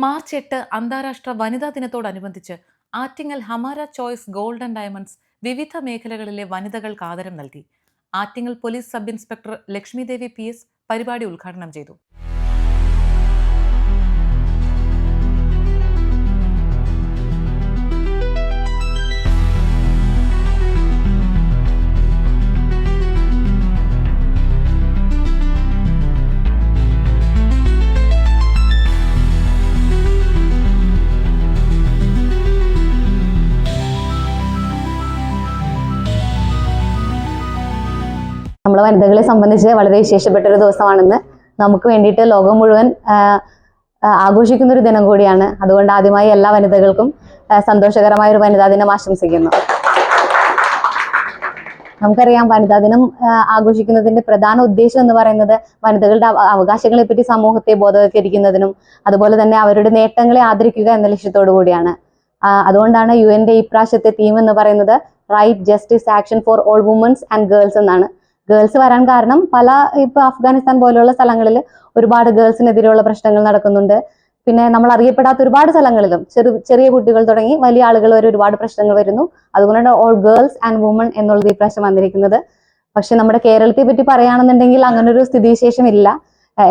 March 8 അന്താരാഷ്ട്ര വനിതാ ദിനത്തോടനുബന്ധിച്ച് Attingal Hamara choice gold and diamonds വിവിധ മേഖലകളിലെ വനിതകൾക്ക് ആദരം നൽകി. Attingal police sub inspector Lakshmidevi PS പരിപാടി ഉദ്ഘാടനം ചെയ്തു. നമ്മളെ വനിതകളെ സംബന്ധിച്ച് വളരെ വിശേഷപ്പെട്ട ഒരു ദിവസമാണെന്ന്. നമുക്ക് വേണ്ടിയിട്ട് ലോകം മുഴുവൻ ആഘോഷിക്കുന്ന ഒരു ദിനം കൂടിയാണ്. അതുകൊണ്ട് ആദ്യമായി എല്ലാ വനിതകൾക്കും സന്തോഷകരമായ ഒരു വനിതാ ദിനം ആശംസിക്കുന്നു. നമുക്കറിയാം, വനിതാ ദിനം ആഘോഷിക്കുന്നതിന്റെ പ്രധാന ഉദ്ദേശം എന്ന് പറയുന്നത് വനിതകളുടെ അവകാശങ്ങളെ പറ്റി സമൂഹത്തെ ബോധവൽക്കരിക്കുന്നതിനും അതുപോലെ തന്നെ അവരുടെ നേട്ടങ്ങളെ ആദരിക്കുക എന്ന ലക്ഷ്യത്തോടു കൂടിയാണ്. അതുകൊണ്ടാണ് UN ഇപ്രാവശ്യത്തെ തീം എന്ന് പറയുന്നത് right, justice, action for all womens and girls എന്നാണ്. ഗേൾസ് വരാൻ കാരണം ഇപ്പൊ അഫ്ഗാനിസ്ഥാൻ പോലെയുള്ള സ്ഥലങ്ങളിൽ ഒരുപാട് ഗേൾസിനെതിരെയുള്ള പ്രശ്നങ്ങൾ നടക്കുന്നുണ്ട്. പിന്നെ നമ്മൾ അറിയപ്പെടാത്ത ഒരുപാട് സ്ഥലങ്ങളിലും ചെറിയ കുട്ടികൾ തുടങ്ങി വലിയ ആളുകൾ വരെ ഒരുപാട് പ്രശ്നങ്ങൾ വരുന്നു. അതുകൊണ്ടാണ് ഓൾ ഗേൾസ് ആൻഡ് വുമൺ എന്നുള്ളത് ഈ പ്രാവശ്യം വന്നിരിക്കുന്നത്. പക്ഷെ നമ്മുടെ കേരളത്തെ പറ്റി പറയുകയാണെന്നുണ്ടെങ്കിൽ അങ്ങനൊരു സ്ഥിതിവിശേഷം ഇല്ല.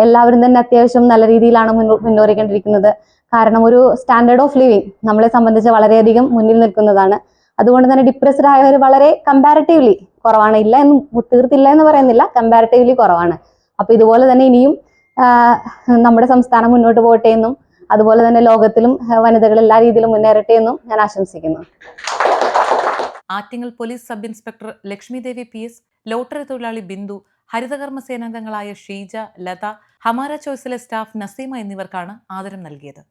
എല്ലാവരും തന്നെ അത്യാവശ്യം നല്ല രീതിയിലാണ് മുന്നോറിക്കൊണ്ടിരിക്കുന്നത്. കാരണം ഒരു സ്റ്റാൻഡേർഡ് ഓഫ് ലിവിങ് നമ്മളെ സംബന്ധിച്ച് വളരെയധികം മുന്നിൽ നിൽക്കുന്നതാണ്. അതുകൊണ്ട് തന്നെ ഡിപ്രസ്ഡ് ആയവർ വളരെ കമ്പാരിറ്റീവ്ലി കുറവാണ്. ഇല്ല എന്ന് തീർത്തില്ല എന്ന് പറയുന്നില്ല, കമ്പാരിറ്റീവ്ലി കുറവാണ്. അപ്പൊ ഇതുപോലെ തന്നെ ഇനിയും നമ്മുടെ സംസ്ഥാനം മുന്നോട്ട് പോകട്ടെ എന്നും അതുപോലെ തന്നെ ലോകത്തിലും വനിതകൾ എല്ലാ രീതിയിലും മുന്നേറട്ടെ എന്നും ഞാൻ ആശംസിക്കുന്നു. Attingal police sub inspector Lakshmidevi PS, lottery തൊഴിലാളി ബിന്ദു, ഹരിതകർമ്മ സേനാംഗങ്ങളായ ഷീജ, ലത, ഹമാര ചോയ്സിലെ സ്റ്റാഫ് നസീമ എന്നിവർക്കാണ് ആദരം നൽകിയത്.